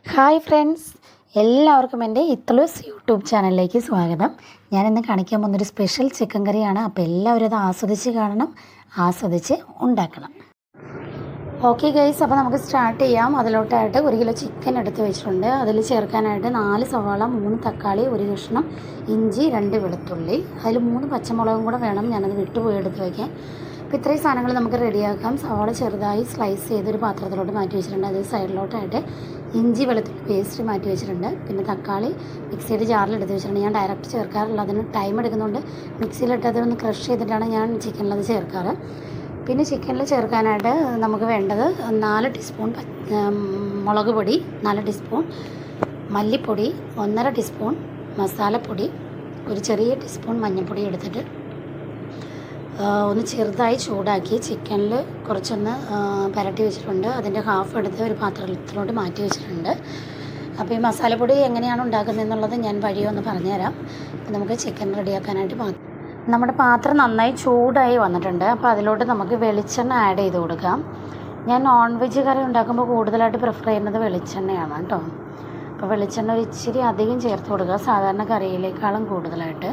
Hi friends, എല്ലാവർക്കും എൻ്റെ ഇത്ലൂസ് YouTube ചാനലിലേക്ക് സ്വാഗതം. ഞാനിന്ന് കാണിക്കാൻ പോകുന്നൊരു സ്പെഷ്യൽ ചിക്കൻ കറിയാണ്. അപ്പോൾ എല്ലാവരും അത് ആസ്വദിച്ച് കാണണം, ആസ്വദിച്ച് ഉണ്ടാക്കണം. ഓക്കെ ഗൈസ്, അപ്പോൾ നമുക്ക് സ്റ്റാർട്ട് ചെയ്യാം. അതിലോട്ടായിട്ട് 1 കിലോ ചിക്കൻ എടുത്ത് വെച്ചിട്ടുണ്ട്. അതിൽ ചേർക്കാനായിട്ട് 4 സവാള, 3 തക്കാളി, 1 കഷ്ണം ഇഞ്ചി, 2 വെളുത്തുള്ളി, അതിൽ 3 പച്ചമുളകും കൂടെ വേണം. ഞാനത് വിട്ടുപോയി എടുത്ത് വയ്ക്കാൻ. അപ്പോൾ ഇത്രയും സാധനങ്ങൾ നമുക്ക് റെഡിയാക്കാം. സവാള ചെറുതായി സ്ലൈസ് ചെയ്തൊരു പാത്രത്തിലോട്ട് മാറ്റി വെച്ചിട്ടുണ്ട്. അത് സൈഡിലോട്ടായിട്ട് ഇഞ്ചി വെളുത്തുള്ളി പേസ്റ്റ് മാറ്റി വെച്ചിട്ടുണ്ട്. പിന്നെ തക്കാളി മിക്സിയുടെ ജാറിൽ എടുത്ത് വെച്ചിട്ടുണ്ട്. ഞാൻ ഡയറക്റ്റ് ചേർക്കാറില്ല, അതിന് ടൈം എടുക്കുന്നുണ്ട്. മിക്സിയിലിട്ട് അതൊന്ന് ക്രഷ് ചെയ്തിട്ടാണ് ഞാൻ ചിക്കനിലത് ചേർക്കാറ്. പിന്നെ ചിക്കനിൽ ചേർക്കാനായിട്ട് നമുക്ക് വേണ്ടത് 4 ടീസ്പൂൺ മുളക് പൊടി, 4 ടീസ്പൂൺ മല്ലിപ്പൊടി, 1.5 ടീസ്പൂൺ മസാലപ്പൊടി, ഒരു ചെറിയ ടീസ്പൂൺ മഞ്ഞൾപ്പൊടി എടുത്തിട്ട് ഒന്ന് ചെറുതായി ചൂടാക്കി ചിക്കനിൽ കുറച്ചൊന്ന് പുരട്ടി വെച്ചിട്ടുണ്ട്. അതിൻ്റെ ഹാഫ് എടുത്ത് ഒരു പാത്രത്തിലോട്ട് മാറ്റി വെച്ചിട്ടുണ്ട്. അപ്പോൾ ഈ മസാലപ്പൊടി എങ്ങനെയാണ് ഉണ്ടാക്കുന്നത് എന്നുള്ളത് ഞാൻ വഴിയൊന്ന് പറഞ്ഞുതരാം. അപ്പോൾ നമുക്ക് ചിക്കൻ റെഡിയാക്കാനായിട്ട് നമ്മുടെ പാത്രം നന്നായി ചൂടായി വന്നിട്ടുണ്ട്. അപ്പോൾ അതിലോട്ട് നമുക്ക് വെളിച്ചെണ്ണ ആഡ് ചെയ്ത് കൊടുക്കാം. ഞാൻ നോൺ വെജ് കറി ഉണ്ടാക്കുമ്പോൾ കൂടുതലായിട്ട് പ്രിഫർ ചെയ്യുന്നത് വെളിച്ചെണ്ണയാണ് കേട്ടോ. അപ്പോൾ വെളിച്ചെണ്ണ ഒരു ഇച്ചിരി അധികം ചേർത്ത് കൊടുക്കുക, സാധാരണ കറിയിലേക്കാളും കൂടുതലായിട്ട്.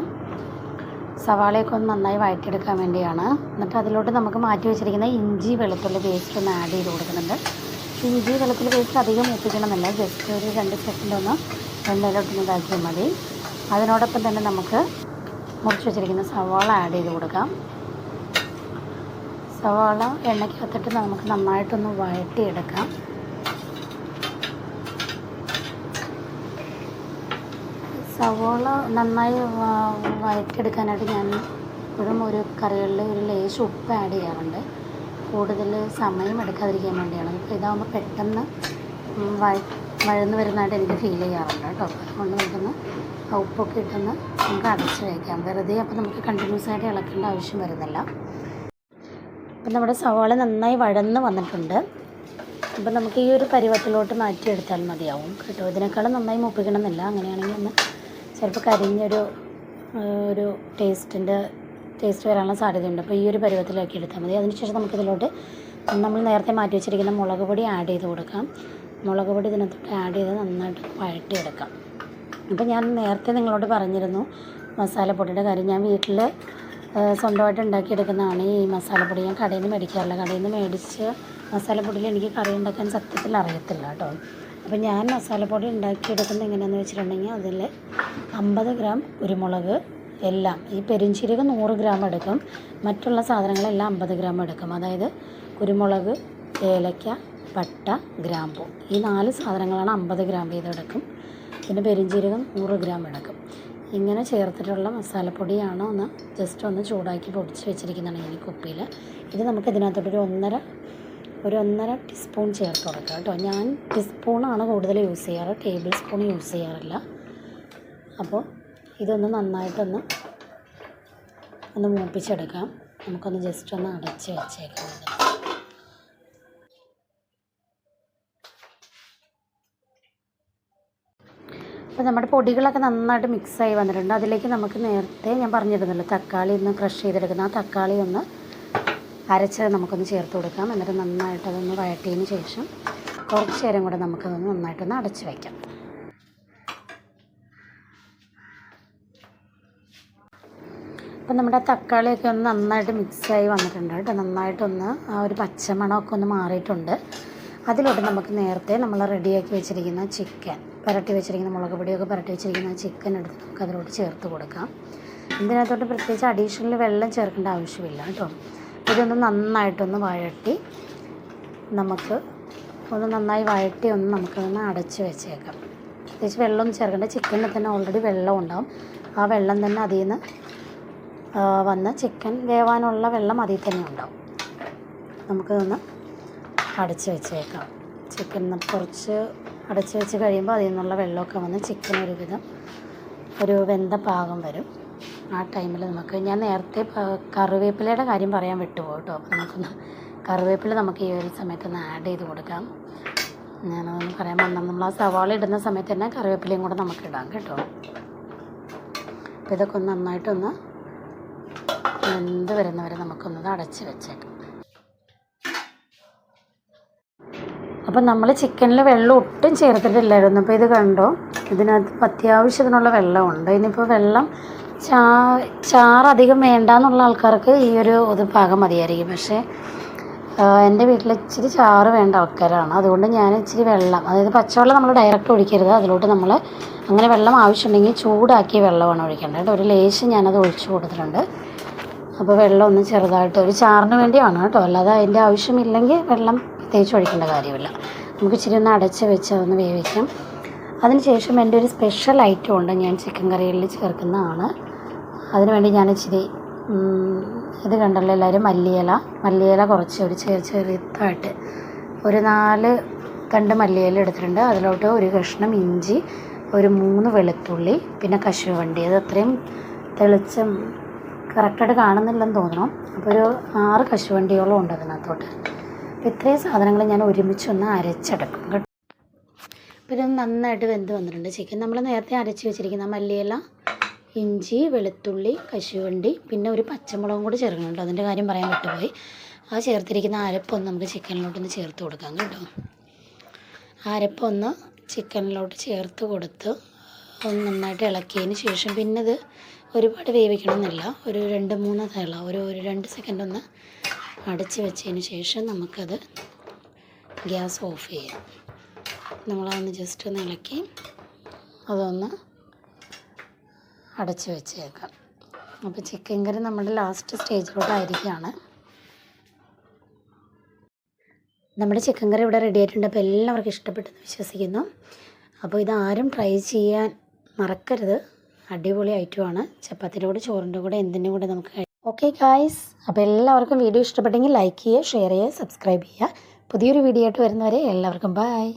സവാളയൊക്കെ ഒന്ന് നന്നായി വഴറ്റിയെടുക്കാൻ വേണ്ടിയാണ്. എന്നിട്ട് അതിലോട്ട് നമുക്ക് മാറ്റി വെച്ചിരിക്കുന്ന ഇഞ്ചി വെളുത്തുള്ളി പേസ്റ്റ് ഒന്ന് ആഡ് ചെയ്ത് കൊടുക്കുന്നുണ്ട്. ഇഞ്ചി വെളുത്തുള്ളി പേസ്റ്റ് അധികം മൂപ്പിക്കണമെന്നില്ല, ജസ്റ്റ് ഒരു 2 സെക്കൻഡ് ഒന്ന് എണ്ണയിലോട്ടൊന്ന് ഇതാക്കിയാൽ മതി. അതിനോടൊപ്പം തന്നെ നമുക്ക് മുറിച്ച് വെച്ചിരിക്കുന്ന സവാള ആഡ് ചെയ്ത് കൊടുക്കാം. സവാള എണ്ണയ്ക്കകത്തിട്ട് നമുക്ക് നന്നായിട്ടൊന്ന് വഴറ്റിയെടുക്കാം. സവാള നന്നായി വഴറ്റിയെടുക്കാനായിട്ട് ഞാൻ ഇപ്പോഴും ഒരു കറികളിൽ ഒരു ലേശം ഉപ്പ് ആഡ് ചെയ്യാറുണ്ട്, കൂടുതൽ സമയം എടുക്കാതിരിക്കാൻ വേണ്ടിയാണ്. അപ്പോൾ ഇതാകുമ്പോൾ പെട്ടെന്ന് വഴന്ന് വരുന്നതായിട്ട് എനിക്ക് ഫീൽ ചെയ്യാറുണ്ട് കേട്ടോ. അതുകൊണ്ട് നമുക്കൊന്ന് ഉപ്പൊക്കെ ഇട്ടൊന്ന് നമുക്ക് അടച്ച് വയ്ക്കാം വെറുതെ. അപ്പോൾ നമുക്ക് കണ്ടിന്യൂസ് ആയിട്ട് ഇളക്കേണ്ട ആവശ്യം വരുന്നില്ല. അപ്പം നമ്മുടെ സവാള നന്നായി വഴന്ന് വന്നിട്ടുണ്ട്. അപ്പം നമുക്ക് ഈ ഒരു പരുവത്തിലോട്ട് മാറ്റിയെടുത്താൽ മതിയാവും കേട്ടോ. ഇതിനേക്കാളും നന്നായി മൂപ്പിക്കണമെന്നില്ല. അങ്ങനെയാണെങ്കിൽ ഒന്ന് ചിലപ്പോൾ കരിഞ്ഞൊരു ടേസ്റ്റ് വരാനുള്ള സാധ്യതയുണ്ട്. അപ്പോൾ ഈ ഒരു പരുവത്തിലാക്കി എടുത്താൽ മതി. അതിനുശേഷം നമുക്കിതിലോട്ട് നമ്മൾ നേരത്തെ മാറ്റി വെച്ചിരിക്കുന്ന മുളക് പൊടി ആഡ് ചെയ്ത് കൊടുക്കാം. മുളക് പൊടി ഇതിനകത്തോട്ട് ആഡ് ചെയ്ത് നന്നായിട്ട് വഴറ്റിയെടുക്കാം. അപ്പോൾ ഞാൻ നേരത്തെ നിങ്ങളോട് പറഞ്ഞിരുന്നു മസാലപ്പൊടിയുടെ കാര്യം. ഞാൻ വീട്ടിൽ സ്വന്തമായിട്ട് ഉണ്ടാക്കിയെടുക്കുന്നതാണ് ഈ മസാലപ്പൊടി. ഞാൻ കടയിൽ നിന്ന് മേടിക്കാറില്ല. കടയിൽ നിന്ന് മേടിച്ച് മസാലപ്പൊടിയിൽ എനിക്ക് കറി ഉണ്ടാക്കാൻ സത്യത്തിൽ അറിയത്തില്ല കേട്ടോ. അപ്പോൾ ഞാൻ മസാലപ്പൊടി ഉണ്ടാക്കിയെടുക്കുന്നത് എങ്ങനെയാണെന്ന് വെച്ചിട്ടുണ്ടെങ്കിൽ അതിൽ 50 ഗ്രാം കുരുമുളക്, എല്ലാം ഈ പെരുംജീരകം 100 ഗ്രാം എടുക്കും, മറ്റുള്ള സാധനങ്ങളെല്ലാം 50 ഗ്രാം എടുക്കും. അതായത് കുരുമുളക്, ഏലക്ക, പട്ട, ഗ്രാമ്പൂ, ഈ 4 സാധനങ്ങളാണ് 50 ഗ്രാം വീതം എടുക്കും. പിന്നെ പെരുംജീരകം 100 ഗ്രാം എടുക്കും. ഇങ്ങനെ ചേർത്തിട്ടുള്ള മസാലപ്പൊടിയാണ് ജസ്റ്റ് ഒന്ന് ചൂടാക്കി പൊടിച്ച് വെച്ചിരിക്കുന്നതാണ് ഈ കുപ്പിയിൽ. ഇത് നമുക്ക് ഇതിനകത്തോട്ടൊരു 1.5 ടീസ്പൂൺ ചേർത്ത് കൊടുക്കാം കേട്ടോ. ഞാൻ ടീസ്പൂണാണ് കൂടുതൽ യൂസ് ചെയ്യാറ്, ടേബിൾ സ്പൂൺ യൂസ് ചെയ്യാറില്ല. അപ്പോൾ ഇതൊന്ന് നന്നായിട്ടൊന്ന് മൂപ്പിച്ചെടുക്കാം. നമുക്കൊന്ന് ജസ്റ്റ് ഒന്ന് അടച്ച് വെച്ചേക്കാം. അപ്പോൾ നമ്മുടെ പൊടികളൊക്കെ നന്നായിട്ട് മിക്സായി വന്നിട്ടുണ്ട്. അതിലേക്ക് നമുക്ക് നേരത്തെ ഞാൻ പറഞ്ഞിരുന്നല്ലോ തക്കാളി ഒന്ന് ക്രഷ് ചെയ്തെടുക്കുന്ന ആ തക്കാളി ഒന്ന് അരച്ചത് നമുക്കൊന്ന് ചേർത്ത് കൊടുക്കാം. എന്നിട്ട് നന്നായിട്ട് അതൊന്ന് വഴറ്റിയതിന് ശേഷം കുറച്ച് നേരം കൂടെ നമുക്കതൊന്ന് നന്നായിട്ടൊന്ന് അടച്ച് വയ്ക്കാം. അപ്പം നമ്മുടെ തക്കാളിയൊക്കെ ഒന്ന് നന്നായിട്ട് മിക്സായി വന്നിട്ടുണ്ട് കേട്ടോ. നന്നായിട്ടൊന്ന് ആ ഒരു പച്ചമണമൊക്കെ ഒന്ന് മാറിയിട്ടുണ്ട്. അതിലോട്ട് നമുക്ക് നേരത്തെ നമ്മൾ റെഡിയാക്കി വെച്ചിരിക്കുന്ന ചിക്കൻ, പുരട്ടി വെച്ചിരിക്കുന്ന മുളക് പൊടിയൊക്കെ പുരട്ടി വെച്ചിരിക്കുന്ന ചിക്കൻ എടുത്ത് നമുക്ക് അതിലോട്ട് ചേർത്ത് കൊടുക്കാം. ഇതിനകത്തോട്ട് പ്രത്യേകിച്ച് അഡീഷണൽ വെള്ളം ചേർക്കേണ്ട ആവശ്യമില്ല കേട്ടോ. ഇതൊന്ന് നന്നായിട്ടൊന്ന് വഴറ്റി നമുക്കൊന്ന് അടച്ച് വെച്ചേക്കാം. പ്രത്യേകിച്ച് വെള്ളമൊന്നും ചേർക്കേണ്ട, ചിക്കനിൽ തന്നെ ഓൾറെഡി വെള്ളം ഉണ്ടാവും. ആ വെള്ളം തന്നെ അതിൽ നിന്ന് വന്ന് ചിക്കൻ വേവാനുള്ള വെള്ളം അതിൽ തന്നെ ഉണ്ടാവും. നമുക്കതൊന്ന് അടച്ച് വെച്ചേക്കാം. ചിക്കൻ കുറച്ച് അടച്ച് വെച്ച് കഴിയുമ്പോൾ അതിൽ നിന്നുള്ള വെള്ളമൊക്കെ വന്ന് ചിക്കൻ ഒരു വെന്ത പാകം വരും. ആ ടൈമിൽ ഞാൻ നേരത്തെ കറിവേപ്പിലയുടെ കാര്യം പറയാൻ വിട്ടുപോകും കേട്ടോ. അപ്പോൾ നമുക്കൊന്ന് കറിവേപ്പില നമുക്ക് ഈ ഒരു സമയത്തൊന്ന് ആഡ് ചെയ്ത് കൊടുക്കാം. ഞാനതൊന്ന് പറയാൻ വന്നാൽ നമ്മൾ ആ സവാള ഇടുന്ന സമയത്ത് തന്നെ കറിവേപ്പിലയും കൂടെ നമുക്കിടാം കേട്ടോ. അപ്പോൾ ഇതൊക്കെ ഒന്ന് നന്നായിട്ടൊന്ന് വെന്ത് വരുന്നവരെ നമുക്കൊന്നത് അടച്ച് വെച്ചേക്കാം. അപ്പം നമ്മൾ ചിക്കനിൽ വെള്ളം ഒട്ടും ചേർത്തിട്ടില്ലായിരുന്നു. അപ്പോൾ ഇത് കണ്ടോ, ഇതിനകത്ത് അത്യാവശ്യത്തിനുള്ള വെള്ളമുണ്ട്. ഇനിയിപ്പോൾ വെള്ളം ചാറധികം വേണ്ടാന്നുള്ള ആൾക്കാർക്ക് ഈ ഒരു പാകം മതിയായിരിക്കും. പക്ഷേ എൻ്റെ വീട്ടിൽ ഇച്ചിരി ചാറ് വേണ്ട ആൾക്കാരാണ്. അതുകൊണ്ട് ഞാൻ ഇച്ചിരി വെള്ളം, അതായത് പച്ചവെള്ളം നമ്മൾ ഡയറക്റ്റ് ഒഴിക്കരുത്. അതിലോട്ട് നമ്മൾ അങ്ങനെ വെള്ളം ആവശ്യമുണ്ടെങ്കിൽ ചൂടാക്കിയ വെള്ളമാണ് ഒഴിക്കേണ്ടത്. ഒരു ലേശം ഞാനത് ഒഴിച്ചു കൊടുത്തിട്ടുണ്ട്. അപ്പോൾ വെള്ളം ഒന്ന് ചെറുതായിട്ട് ഒരു ചാറിന് വേണ്ടിയാണ് കേട്ടോ, അല്ലാതെ അതിൻ്റെ ആവശ്യമില്ലെങ്കിൽ വെള്ളം പ്രത്യേകിച്ച് ഒഴിക്കേണ്ട കാര്യമില്ല. നമുക്ക് ഇച്ചിരി ഒന്ന് അടച്ച് വെച്ച് അതൊന്ന് വേവിക്കാം. അതിനുശേഷം എൻ്റെ ഒരു സ്പെഷ്യൽ ഐറ്റം ഉണ്ട്, ഞാൻ ചിക്കൻ കറിയിൽ ചേർക്കുന്നതാണ്. അതിനുവേണ്ടി ഞാനിച്ചിരി ഇത് കണ്ടല്ലോ എല്ലാവരും, മല്ലിയില കുറച്ച് ഒരു ചെറുതായിട്ട് ഒരു 4 തണ്ട് മല്ലിയില എടുത്തിട്ടുണ്ട്. അതിലോട്ട് ഒരു കഷ്ണം ഇഞ്ചി, ഒരു 3 വെളുത്തുള്ളി, പിന്നെ കശുവണ്ടി. അത് അത്രയും തെളിച്ചം കറക്റ്റായിട്ട് കാണുന്നില്ലെന്ന് തോന്നണം. അപ്പോൾ ഒരു 6 കശുവണ്ടിയോളം ഉണ്ട് അതിനകത്തോട്ട്. അപ്പോൾ ഇത്രയും സാധനങ്ങൾ ഞാൻ ഒരുമിച്ചൊന്ന് അരച്ചെടുക്കും കേട്ടോ. അപ്പോൾ ഇത് നന്നായിട്ട് വെന്ത് വന്നിട്ടുണ്ട് ചിക്കൻ. നമ്മൾ നേരത്തെ അരച്ച് വെച്ചിരിക്കുന്ന മല്ലിയില, ഇഞ്ചി, വെളുത്തുള്ളി, കശുവണ്ടി, പിന്നെ ഒരു പച്ചമുളകും കൂടി ചേർക്കുന്നുണ്ട്. അതിൻ്റെ കാര്യം പറയാൻ വിട്ടുപോയി. ആ ചേർത്തിരിക്കുന്ന അരപ്പൊന്ന് നമുക്ക് ചിക്കനിലോട്ടൊന്ന് ചേർത്ത് കൊടുക്കാം കേട്ടോ. അരപ്പൊന്ന് ചിക്കനിലോട്ട് ചേർത്ത് കൊടുത്ത് ഒന്ന് നന്നായിട്ട് ഇളക്കിയതിന് ശേഷം, പിന്നെ ഇത് ഒരുപാട് വേവിക്കണമെന്നില്ല, ഒരു 2-3 തിള, ഒരു 2 സെക്കൻഡ് ഒന്ന് അടച്ച് വെച്ചതിന് ശേഷം നമുക്കത് ഗ്യാസ് ഓഫ് ചെയ്യാം. നമ്മളതൊന്ന് ജസ്റ്റ് ഒന്ന് ഇളക്കി അതൊന്ന് അടച്ച് വെച്ചേക്കാം. അപ്പോൾ ചിക്കൻ കറി നമ്മുടെ ലാസ്റ്റ് സ്റ്റേജിലോട്ടായിരിക്കുകയാണ്. നമ്മുടെ ചിക്കൻ കറി ഇവിടെ റെഡി ആയിട്ടുണ്ട്. അപ്പോൾ എല്ലാവർക്കും ഇഷ്ടപ്പെട്ടെന്ന് വിശ്വസിക്കുന്നു. അപ്പോൾ ഇതാരും ട്രൈ ചെയ്യാൻ മറക്കരുത്. അടിപൊളി ഐറ്റമാണ്. ചപ്പാത്തിയുടെ കൂടെ, ചോറിൻ്റെ കൂടെ, എന്തിൻ്റെ കൂടെ നമുക്ക് കഴിക്കാം. ഓക്കെ ഗായ്സ്, അപ്പോൾ എല്ലാവർക്കും വീഡിയോ ഇഷ്ടപ്പെട്ടെങ്കിൽ ലൈക്ക് ചെയ്യുക, ഷെയർ ചെയ്യുക, സബ്സ്ക്രൈബ് ചെയ്യുക. പുതിയൊരു വീഡിയോ ആയിട്ട് വരുന്നവരെ എല്ലാവർക്കും ബൈ.